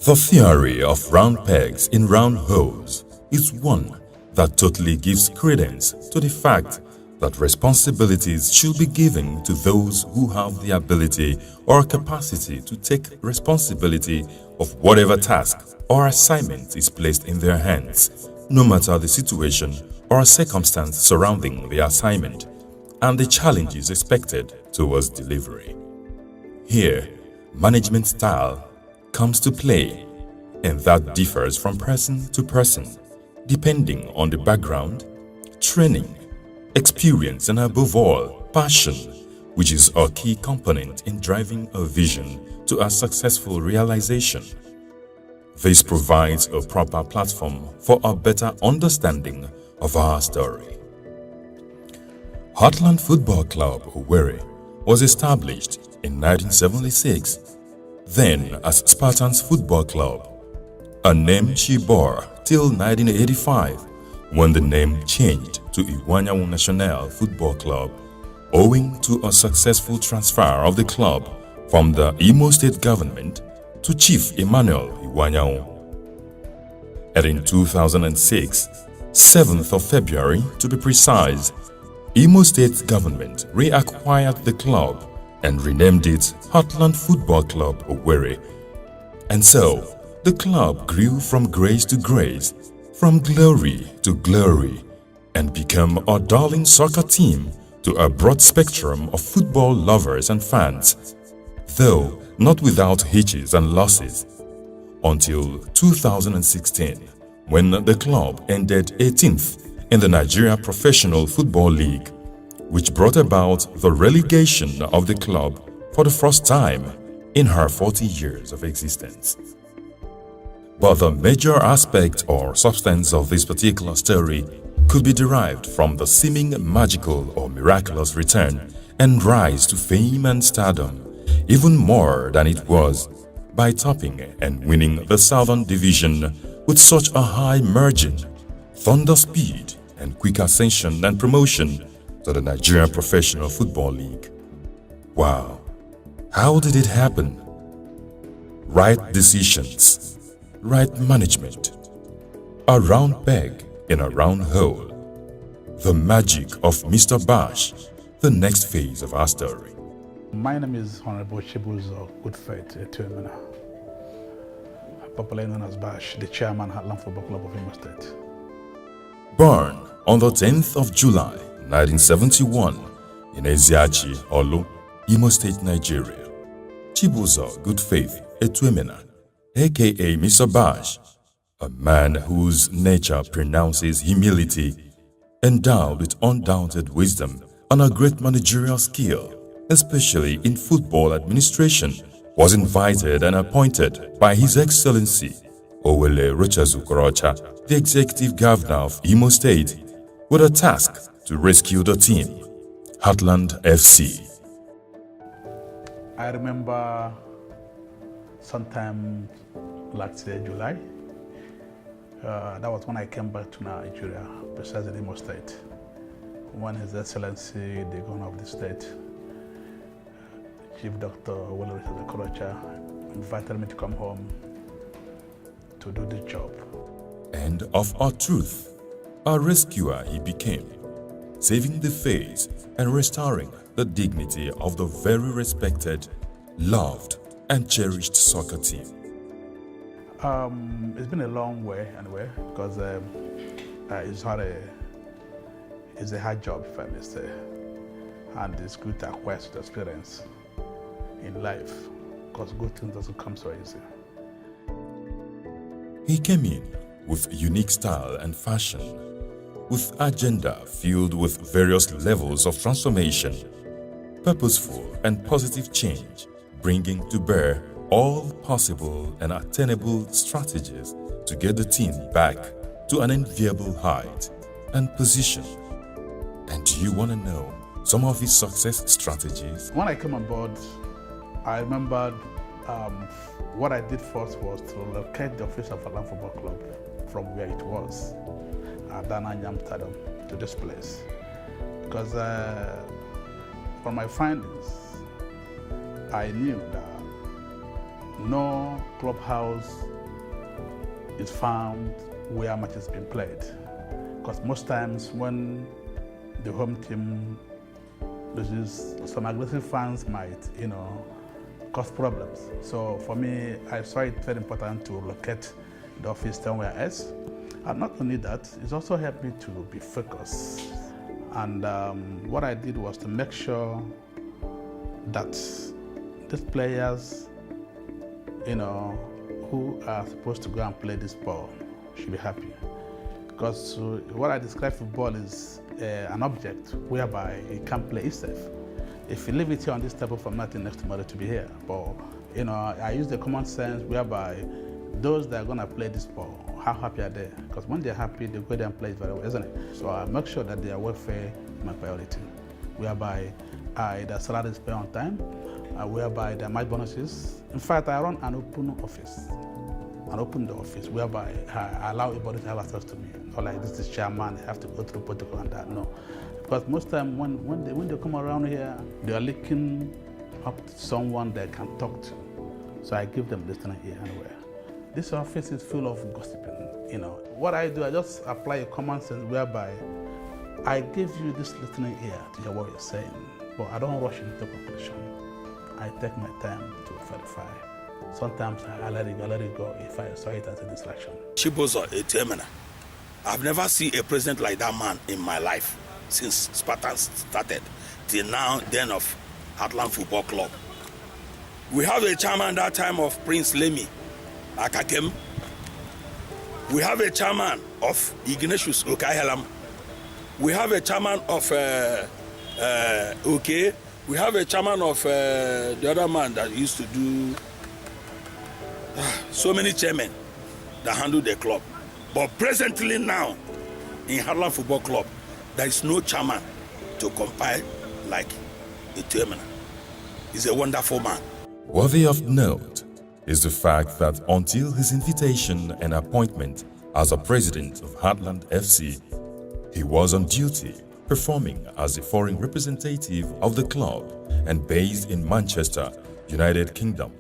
The theory of round pegs in round holes is one that totally gives credence to the fact that responsibilities should be given to those who have the ability or capacity to take responsibility of whatever task or assignment is placed in their hands, no matter the situation or circumstance surrounding the assignment and the challenges expected towards delivery. Here, management style comes to play, and that differs from person to person, depending on the background, training, experience, and above all, passion, which is a key component in driving a vision to a successful realization. This provides a proper platform for a better understanding of our story. Heartland Football Club, Owerri, was established in 1976, then as Spartans Football Club, a name she bore till 1985, when the name changed to Iwanyawu National Football Club, owing to a successful transfer of the club from the Imo State government to Chief Emmanuel Iwanyawu. And in 2006, 7th of February to be precise, Imo State government reacquired the club and renamed it Heartland Football Club Owerri. And so, the club grew from grace to grace, from glory to glory, and became a darling soccer team to a broad spectrum of football lovers and fans, though not without hitches and losses, until 2016, when the club ended 18th in the Nigeria Professional Football League, which brought about the relegation of the club for the first time in her 40 years of existence. But the major aspect or substance of this particular story could be derived from the seeming magical or miraculous return and rise to fame and stardom, even more than it was, by topping and winning the Southern Division with such a high margin, thunder speed, and quick ascension and promotion to the Nigerian Professional Football League. Wow, how did it happen? Right decisions, right management, a round peg in a round hole. The magic of Mr. Bash, the next phase of our story. My name is Honorable Chibuzo Goodfaith Etuemena, popularly known as Bash, the chairman at Heartland Football Club of Imo State. Born on the 10th of July, 1971, in Eziachi, Olu, Imo State, Nigeria, Chibuzo Goodfaith Etuemena, aka Mr. Bash, a man whose nature pronounces humility, endowed with undoubted wisdom and a great managerial skill, especially in football administration, was invited and appointed by His Excellency Owele Rochazukorocha, the Executive Governor of Imo State, with a task to rescue the team, Heartland FC. I remember sometime last year, July, that was when I came back to Nigeria, precisely Imo State, when His Excellency, the Governor of the state, Chief Dr. Owele Rochazukorocha, invited me to come home to do the job. And of our truth, a rescuer he became, saving the face and restoring the dignity of the very respected, loved, and cherished soccer team. It's been a long way anyway, because it's a hard job, if I may say, and it's good to acquire such experience in life, because good things doesn't come so easy. He came in with unique style and fashion, with agenda filled with various levels of transformation, purposeful and positive change, bringing to bear all possible and attainable strategies to get the team back to an enviable height and position. And do you want to know some of his success strategies? When I came on board, I remembered what I did first was to locate the office of Heartland Football Club from where it was at Dananyam Stadium to this place. Because from my findings, I knew that no clubhouse is found where match has been played. Because most times when the home team loses, some aggressive fans might, cause problems. So for me, I saw it very important to locate the office somewhere else. And not only that, it's also helped me to be focused. And what I did was to make sure that these players, who are supposed to go and play this ball should be happy. Because what I describe football is an object whereby it can play itself. If you leave it here on this table from nothing next tomorrow to be here. But I use the common sense whereby those that are going to play this ball, how happy are they? Because when they're happy, they go there and play it very well, isn't it? So I make sure that their welfare is my priority, whereby their salary is paid on time, whereby there are match bonuses. In fact, I run an open office, whereby I allow everybody to have access to me. Not like this is chairman, they have to go through protocol and that, no. Because most time when they come around here, they are looking up to someone they can talk to. So I give them listening ear anywhere. This office is full of gossiping, What I do, I just apply a common sense whereby I give you this listening ear to hear what you're saying, but I don't rush into conclusion. I take my time to verify. Sometimes I let it go if I saw it as a distraction. Chibozo Etemena. I've never seen a president like that man in my life since Spartans started till now, then of Heartland Football Club. We have a chairman that time of Prince Lemi Akakem. We have a chairman of Ignatius Okaihelam. We have a chairman of OK. We have a chairman of the other man that used to do so many chairmen that handle the club. But presently now, in Heartland Football Club, there is no chairman to compare like Etemena. He's a wonderful man. Worthy of note is the fact that until his invitation and appointment as a president of Heartland FC, he was on duty, performing as the foreign representative of the club and based in Manchester, United Kingdom.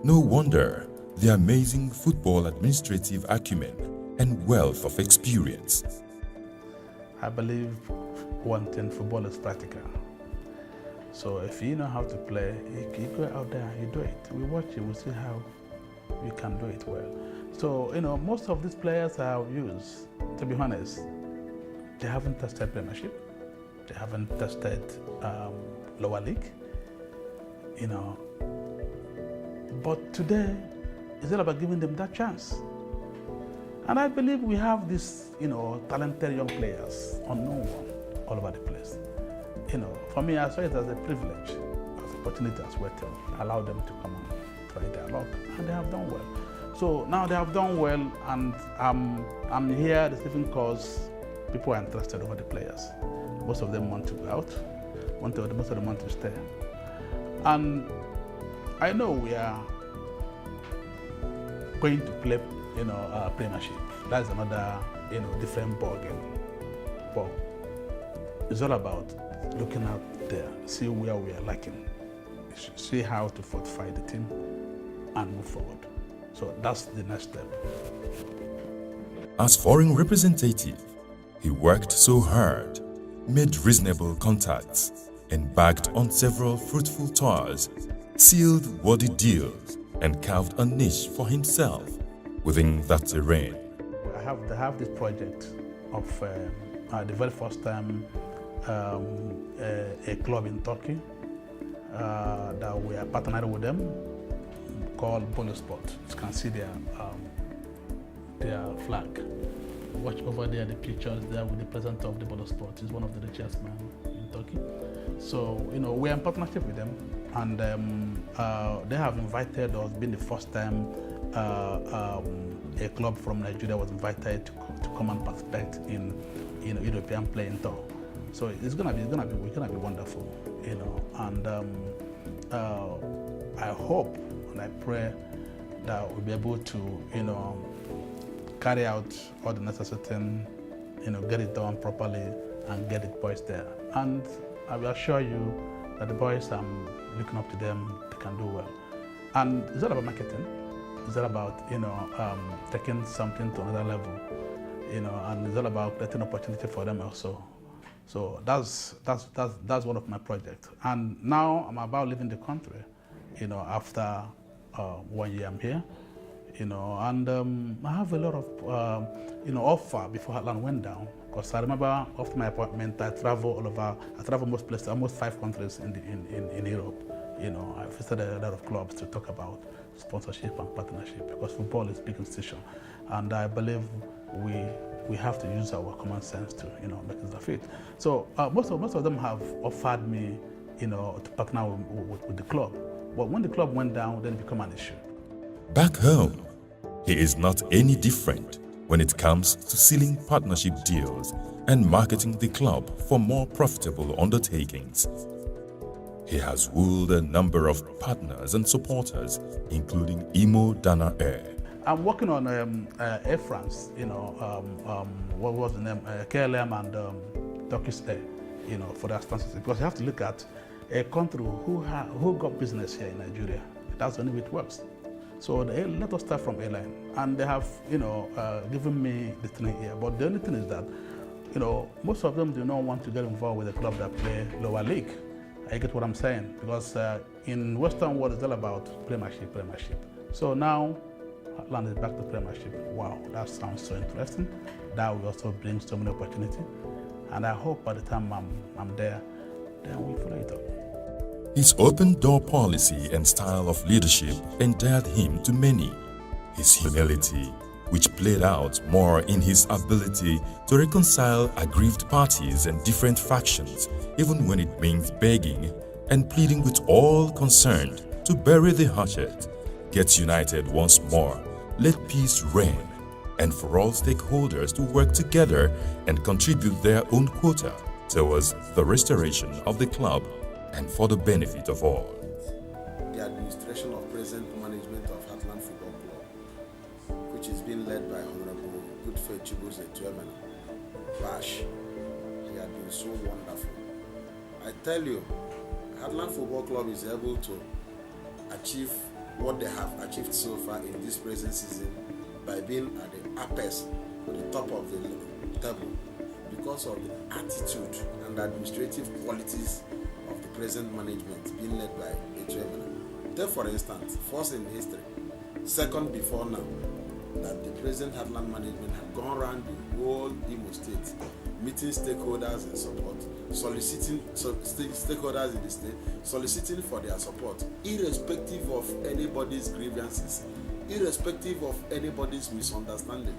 No wonder the amazing football administrative acumen and wealth of experience. I believe one thing, football is practical. So if you know how to play, you go out there, you do it. We watch it, we see how you can do it well. So, most of these players I have used, to be honest, they haven't tested Premiership, they haven't tested lower league, But today, it's all about giving them that chance. And I believe we have these, talented young players, unknown one, all over the place. For me, I saw it as a privilege, as an opportunity as well to allow them to come and try their luck, and they have done well. So now they have done well, and I'm here receiving calls. People are interested over the players. Most of them want to go out, most of them want to stay. And I know we are going to play, Premiership. That's another, different ball game. But it's all about looking out there, see where we are lacking, see how to fortify the team and move forward. So that's the next step. As foreign representative, he worked so hard, made reasonable contacts, embarked on several fruitful tours, sealed worthy deals, and carved a niche for himself within that terrain. I have this project of the very first time a club in Turkey that we are partnering with them called Polo Sport. You can see their flag. Watch over there the pictures there with the president of the Polo Sport. He's one of the richest men in Turkey. So we are in partnership with them, and they have invited us. Been the first time a club from Nigeria was invited to come and participate in European playing tour. So we're gonna be wonderful, and I hope and I pray that we'll be able to, carry out all the necessary things, get it done properly and get the boys there. And I will assure you that the boys, I'm looking up to them, they can do well. And it's all about marketing. It's all about, taking something to another level, and it's all about creating opportunity for them also. So that's one of my projects. And now I'm about leaving the country, after 1 year I'm here, and I have a lot of, offer before Heartland went down. Because I remember after my appointment, I travel all over. I travel most places, almost 5 countries in Europe. I visited a lot of clubs to talk about sponsorship and partnership, because football is a big institution, and I believe we have to use our common sense to make use of it. So most of them have offered me to partner with the club, but when the club went down, then it became an issue. Back home, he is not any different when it comes to sealing partnership deals and marketing the club for more profitable undertakings. He has wooed a number of partners and supporters, including Imo Dana Air. I'm working on Air France, what was the name? KLM and Turkish Air, for that sponsorship. Because you have to look at a country who got business here in Nigeria. That's the only way it works. So let us start from airline. And they have, given me the thing here. But the only thing is that, most of them do not want to get involved with a club that play lower league. I get what I'm saying, because in Western world, it's all about premiership. So now, Heartland is back to premiership. Wow, that sounds so interesting. That will also bring so many opportunity. And I hope by the time I'm there, then we follow it up. His open-door policy and style of leadership endeared him to many. His humility, which played out more in his ability to reconcile aggrieved parties and different factions, even when it means begging and pleading with all concerned to bury the hatchet, gets united once more, let peace reign, and for all stakeholders to work together and contribute their own quota towards the restoration of the club and for the benefit of all. The administration of present management of Heartland Football Club, which is being led by Honorable Goodfaith Chibuzé Chairman, Bash, he had been so wonderful. I tell you, Heartland Football Club is able to achieve what they have achieved so far in this present season by being at the apex, to the top of the table, because of the attitude and administrative qualities of the present management being led by a chairman. Take for instance, first in history, second before now, that the present Heartland management had gone around the whole Imo state, meeting stakeholders in support, soliciting stakeholders in the state, soliciting for their support, irrespective of anybody's grievances, irrespective of anybody's misunderstanding,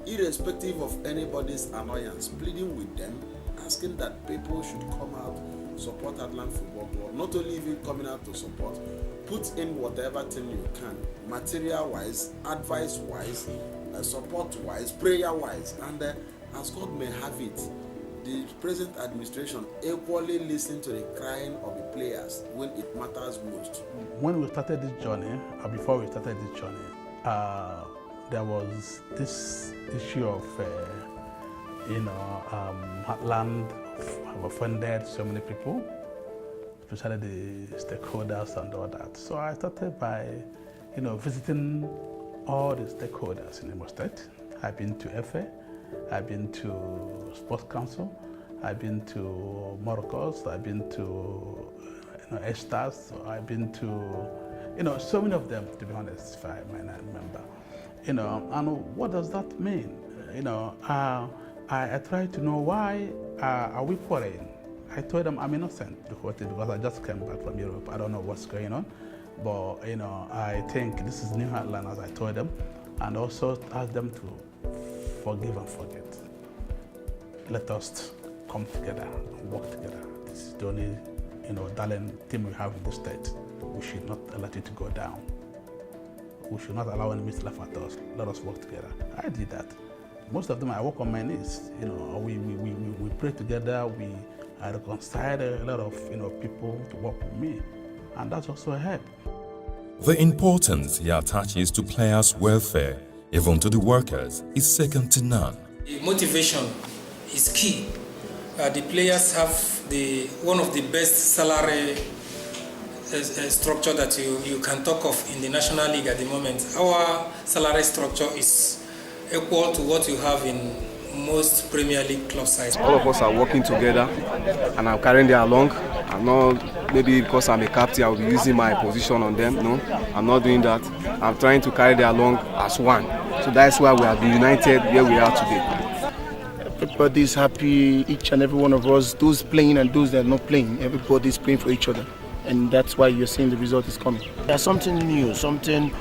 irrespective of anybody's annoyance, pleading with them, asking that people should come out, support Heartland Football Club, not only even coming out to support, put in whatever thing you can, material-wise, advice-wise, support-wise, prayer-wise, and as God may have it, the present administration equally listen to the crying of the players when it matters most. When we started this journey, or before we started this journey, there was this issue of, Heartland have offended so many people, especially the stakeholders and all that. So I started by, visiting all the stakeholders in Imo State. I've been to FA, I've been to Sports Council, I've been to Morocco's, I've been to Estars, I've been to, so many of them, to be honest, if I might not remember. And what does that mean? I tried to know why are we quarreling. I told them I'm innocent because I just came back from Europe. I don't know what's going on, but I think this is New Heartland, as I told them, and also asked them to forgive and forget. Let us come together and work together. This is the only, darling team we have in the state. We should not let it go down. We should not allow enemies to laugh at us. Let us work together. I did that. Most of them I work on my knees. We pray together. I reconciled a lot of people to work with me, and that's also a help. The importance he attaches to players' welfare, even to the workers, is second to none. Motivation is key. The players have one of the best salary structure that you can talk of in the National League at the moment. Our salary structure is equal to what you have in most Premier League club sides. All of us are working together, and I'm carrying them along. I'm not, maybe because I'm a captain, I'll be using my position on them. No, I'm not doing that. I'm trying to carry them along as one. So that's why we have been united where we are today. Everybody's happy, each and every one of us, those playing and those that are not playing, everybody's playing for each other. And that's why you're seeing the result is coming. There's something new, something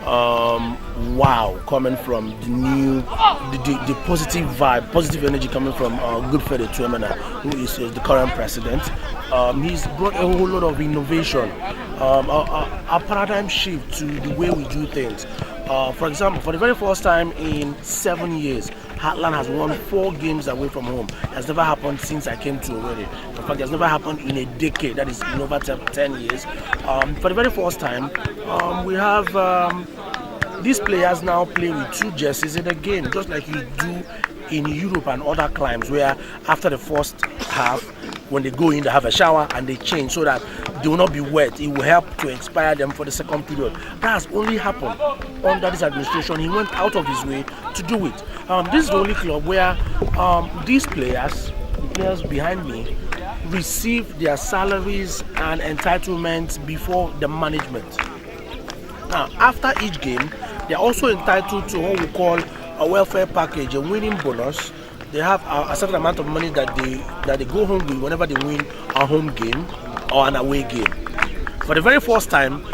wow coming from the new, the positive vibe, positive energy coming from Godfrey Tuemena, who is the current president. He's brought a whole lot of innovation, a paradigm shift to the way we do things. For example, for the very first time in 7 years, Heartland has won 4 games away from home. It has never happened since I came to Owerri. In fact, it has never happened in a decade, that is in over 10 years. For the very first time, we have these players now playing with 2 jerseys in a game, just like you do in Europe and other climes, where after the first half, when they go in, they have a shower and they change so that they will not be wet. It will help to inspire them for the second period. That has only happened under this administration. He went out of his way to do it. This is the only club where these players, the players behind me, receive their salaries and entitlements before the management. Now, after each game, they are also entitled to what we call a welfare package, a winning bonus. They have a certain amount of money that they go home with whenever they win a home game or an away game. For the very first time,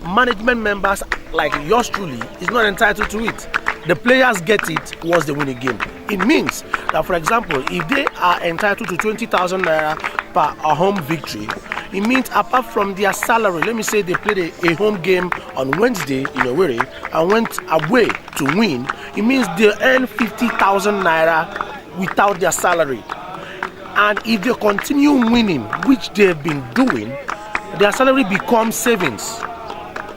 management members like yours truly is not entitled to it. The players get it once they win a game. It means that, for example, if they are entitled to 20,000 naira per a home victory, it means apart from their salary, let me say they played a home game on Wednesday in Owerri and went away to win, it means they earn 50,000 naira without their salary. And if they continue winning, which they've been doing, their salary becomes savings.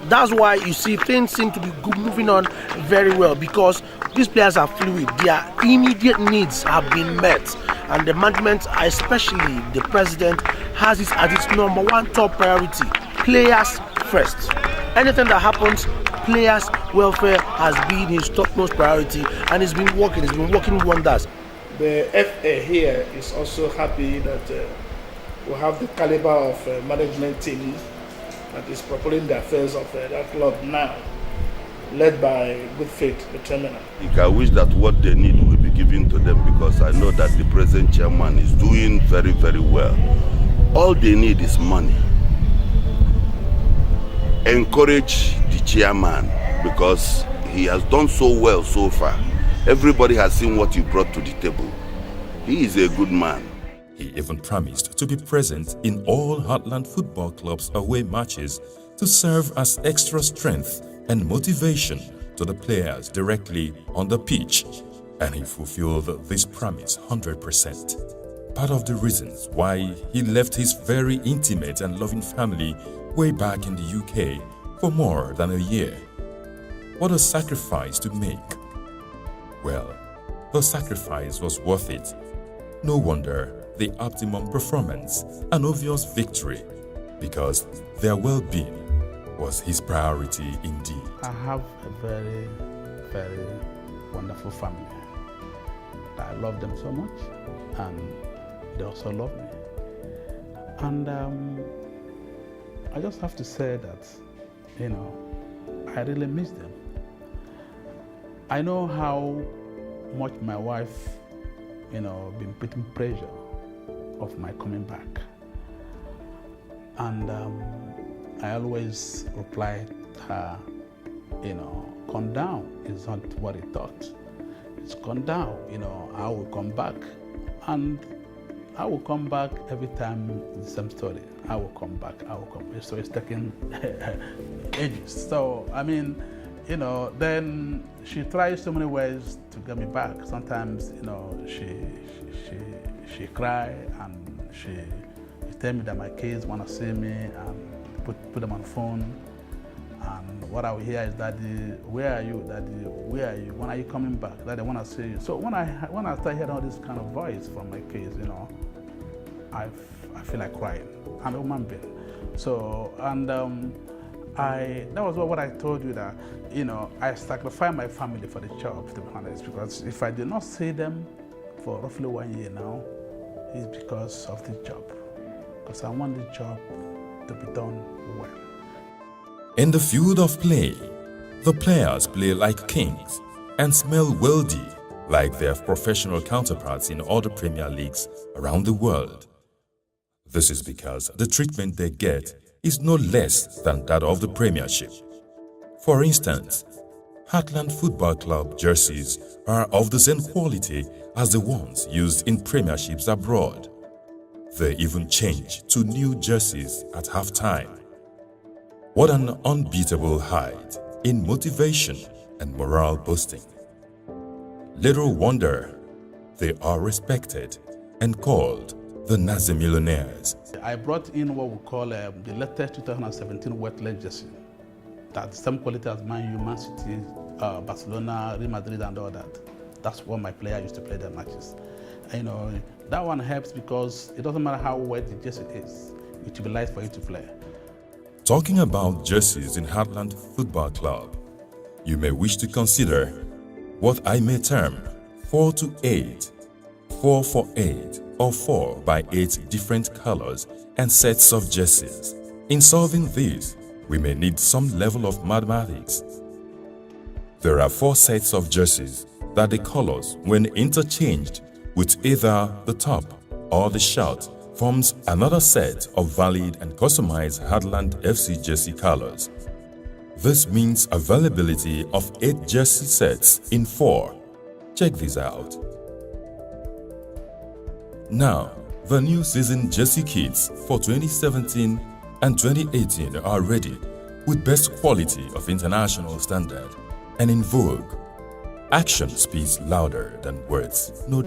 That's why you see things seem to be moving on very well, because these players are fluid. Their immediate needs have been met, and the management, especially the president, has this as its number one top priority: players first. Anything that happens, players' welfare has been his topmost priority, and it's been working wonders. The FA here is also happy that we have the caliber of management team that is propelling the affairs of that club now, led by good faith determiner. I wish that what they need will be given to them, because I know that the present chairman is doing very, very well. All they need is money. Encourage the chairman, because he has done so well so far. Everybody has seen what he brought to the table. He is a good man. He even promised to be present in all Heartland Football Club's away matches to serve as extra strength and motivation to the players directly on the pitch, and he fulfilled this promise 100%. Part of the reasons why he left his very intimate and loving family way back in the UK for more than a year. What a sacrifice to make. Well, the sacrifice was worth it. No wonder the optimum performance, an obvious victory, because their well-being was his priority indeed. I have a very, very wonderful family. I love them so much, and they also love me. And I just have to say that, I really miss them. I know how much my wife, been putting pressure of my coming back. And I always replied her, calm down, it's not what he thought. It's calm down, I will come back. And I will come back every time the same story. I will come back. So it's taking ages. So, then she tries so many ways to get me back. Sometimes, she cry and she tell me that my kids want to see me and put them on the phone. And what I will hear is, Daddy, where are you? Daddy, where are you? When are you coming back? Daddy, I want to see you. So when I start hearing all this kind of voice from my kids, I I feel like crying. I'm a human being. So, and that was what I told you, that, you know, I sacrificed my family for the job, to be honest, because if I did not see them for roughly 1 year now, it's because of the job. Because I want the job to be done well. In the field of play, the players play like kings and smell wealthy like their professional counterparts in other Premier Leagues around the world. This is because the treatment they get is no less than that of the Premiership. For instance, Heartland Football Club jerseys are of the same quality as the ones used in Premierships abroad. They even change to new jerseys at half-time. What an unbeatable height in motivation and morale boosting. Little wonder they are respected and called the Nazi Millionaires. I brought in what we call the latest 2017 wet-leg jersey. That's the same quality as Man U, Man City, Barcelona, Real Madrid, and all that. That's what my player used to play their matches. And, you know, that one helps because it doesn't matter how wet the jersey is, it will be light for you to play. Talking about jerseys in Heartland Football Club, you may wish to consider what I may term 4-8, 4-for-8, or 4x8 different colors and sets of jerseys. In solving this, we may need some level of mathematics. There are 4 sets of jerseys that the colors, when interchanged with either the top or the shirt, forms another set of valid and customized Heartland FC jersey colors. This means availability of 8 jersey sets in 4. Check this out. Now, the new season jersey kits for 2017 and 2018 are ready with best quality of international standard and in vogue. Action speaks louder than words. No